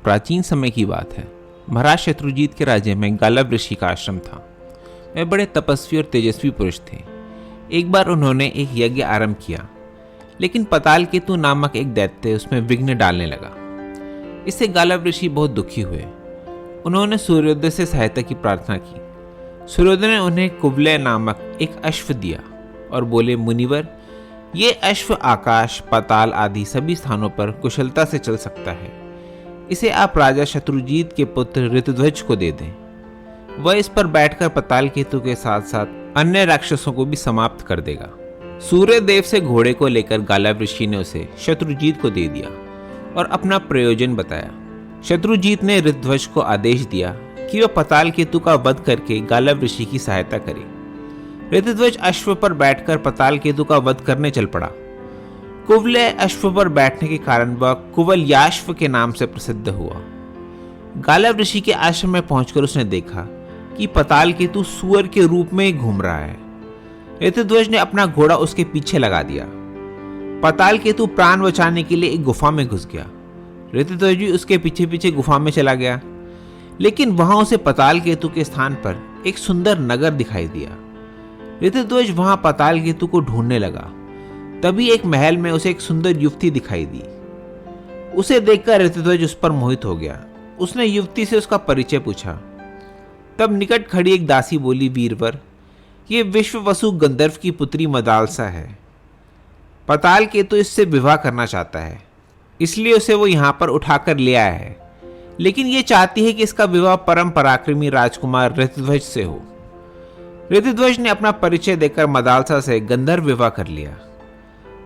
प्राचीन समय की बात है। महाराज शत्रुजीत के राज्य में गालव ऋषि का आश्रम था। वे बड़े तपस्वी और तेजस्वी पुरुष थे। एक बार उन्होंने एक यज्ञ आरंभ किया, लेकिन पताल केतु नामक एक दैत्य उसमें विघ्न डालने लगा। इससे गालव ऋषि बहुत दुखी हुए। उन्होंने सूर्योदय से सहायता की प्रार्थना की। सूर्योदय ने उन्हें कुवलय नामक एक अश्व दिया और बोले, मुनिवर, ये अश्व आकाश, पाताल आदि सभी स्थानों पर कुशलता से चल सकता है। इसे आप राजा शत्रुजीत के पुत्र ऋतध्वज को दे दें। वह इस पर बैठकर पताल केतु के साथ साथ अन्य राक्षसों को भी समाप्त कर देगा। सूर्यदेव से घोड़े को लेकर गालव ऋषि ने उसे शत्रुजीत को दे दिया और अपना प्रयोजन बताया। शत्रुजीत ने ऋतध्वज को आदेश दिया कि वह पताल केतु का वध करके गालव ऋषि की सहायता करे। ऋतध्वज अश्व पर बैठकर पताल केतु का वध करने चल पड़ा। कुवलय अश्व पर बैठने के कारण वह कुवलयाश्व के नाम से प्रसिद्ध हुआ। गालव ऋषि के आश्रम में पहुंचकर उसने देखा कि पताल केतु सुअर के रूप में घूम रहा है। ऋतध्वज ने अपना घोड़ा उसके पीछे लगा दिया। पताल केतु प्राण बचाने के लिए एक गुफा में घुस गया। ऋतध्वज भी उसके पीछे पीछे गुफा में चला गया, लेकिन वहां उसे पताल केतु के स्थान पर एक सुंदर नगर दिखाई दिया। ऋतध्वज वहां पताल केतु को ढूंढने लगा। तभी एक महल में उसे एक सुंदर युवती दिखाई दी। उसे देखकर ऋतध्वज उस पर मोहित हो गया। उसने युवती से उसका परिचय पूछा। तब निकट खड़ी एक दासी बोली, वीरवर, ये विश्ववसु गंधर्व की पुत्री मदालसा है। पताल केतु इससे विवाह करना चाहता है, इसलिए उसे वो यहाँ पर उठाकर ले आया है। लेकिन ये चाहती है कि इसका विवाह परम पराक्रमी राजकुमार ऋतध्वज से हो। ऋतध्वज ने अपना परिचय देकर मदालसा से गंधर्व विवाह कर लिया।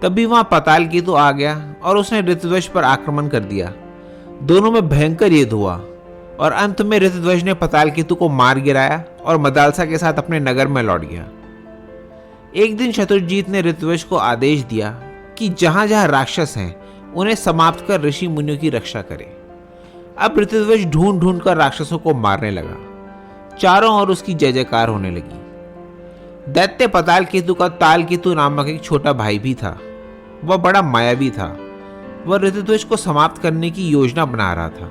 तभी वहां पताल केतु आ गया और उसने ऋतध्वज पर आक्रमण कर दिया। दोनों में भयंकर युद्ध हुआ और अंत में ऋतध्वज ने पताल केतु को मार गिराया और मदालसा के साथ अपने नगर में लौट गया। एक दिन शत्रुजीत ने ऋतध्वज को आदेश दिया कि जहां जहां राक्षस हैं उन्हें समाप्त कर ऋषि मुनियों की रक्षा करे। अब ऋतध्वज ढूंढ ढूंढ कर राक्षसों को मारने लगा। चारों ओर उसकी जय जयकार होने लगी। दैत्य पताल केतु का ताल केतु नामक एक छोटा भाई भी था। वह बड़ा मायावी था। वह ऋतध्वज को समाप्त करने की योजना बना रहा था।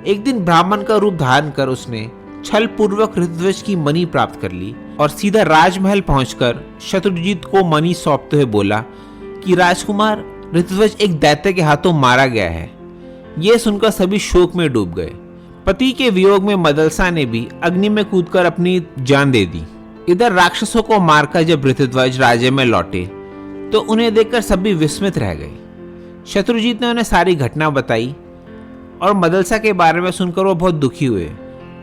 एक दिन ब्राह्मण का रूप धारण कर उसने छल पूर्वक ऋतध्वज की मणि प्राप्त कर ली और सीधा राजमहल पहुंचकर शत्रुजीत को मणि सौंपते हुए बोला कि राजकुमार, ऋतध्वज एक दैत्य के हाथों मारा गया है। यह सुनकर सभी शोक में डूब गए। पति के वियोग में मदलसा ने भी अग्नि में कूदकर अपनी जान दे दी। इधर राक्षसों को मारकर जब ऋतध्वज राज्य में लौटे तो उन्हें देखकर सभी विस्मित रह गए। शत्रुजीत ने उन्हें सारी घटना बताई और मदलसा के बारे में सुनकर वो बहुत दुखी हुए।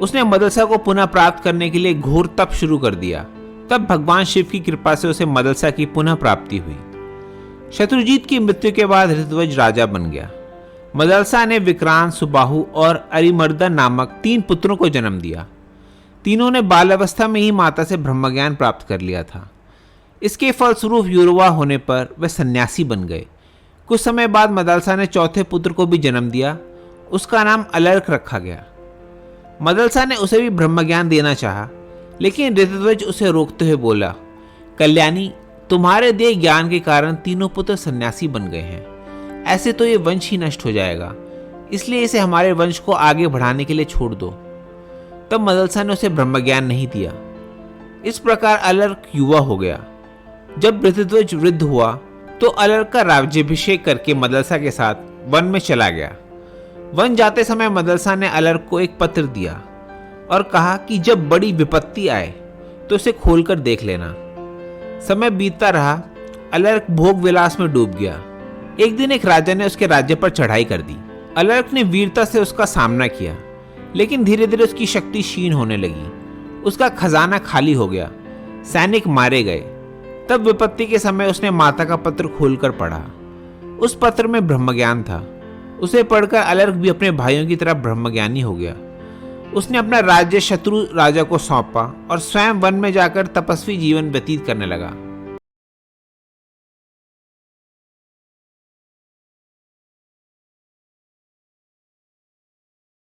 उसने मदलसा को पुनः प्राप्त करने के लिए घोर तप शुरू कर दिया। तब भगवान शिव की कृपा से उसे मदलसा की पुनः प्राप्ति हुई। शत्रुजीत की मृत्यु के बाद ऋतध्वज राजा बन गया। मदलसा ने विक्रांत, सुबाहु और अरिमर्दन नामक 3 पुत्रों को जन्म दिया। तीनों ने बाल्यावस्था में ही माता से ब्रह्मज्ञान प्राप्त कर लिया था। इसके फलस्वरूप युवा होने पर वे सन्यासी बन गए। कुछ समय बाद मदलसा ने चौथे पुत्र को भी जन्म दिया। उसका नाम अलर्क रखा गया। मदलसा ने उसे भी ब्रह्मज्ञान देना चाहा, लेकिन ऋतध्वज उसे रोकते हुए बोला, कल्याणी, तुम्हारे दिए ज्ञान के कारण तीनों पुत्र सन्यासी बन गए हैं। ऐसे तो ये वंश ही नष्ट हो जाएगा, इसलिए इसे हमारे वंश को आगे बढ़ाने के लिए छोड़ दो। तब मदलसा ने उसे ब्रह्मज्ञान नहीं दिया। इस प्रकार अलर्क युवा हो गया। जब ऋतध्वज वृद्ध हुआ तो अलर्क का राज्याभिषेक करके मदलसा के साथ वन में चला गया। वन जाते समय मदलसा ने अलर्क को एक पत्र दिया और कहा कि जब बड़ी विपत्ति आए तो उसे खोलकर देख लेना। समय बीतता रहा। अलर्क भोग विलास में डूब गया। एक दिन एक राजा ने उसके राज्य पर चढ़ाई कर दी। अलर्क ने वीरता से उसका सामना किया, लेकिन धीरे धीरे उसकी शक्ति क्षीण होने लगी। उसका खजाना खाली हो गया। सैनिक मारे गए। तब विपत्ति के समय उसने माता का पत्र खोलकर पढ़ा। उस पत्र में ब्रह्मज्ञान था। उसे पढ़कर अलर्क भी अपने भाइयों की तरह ब्रह्मज्ञानी हो गया। उसने अपना राज्य शत्रु राजा को सौंपा और स्वयं वन में जाकर तपस्वी जीवन व्यतीत करने लगा।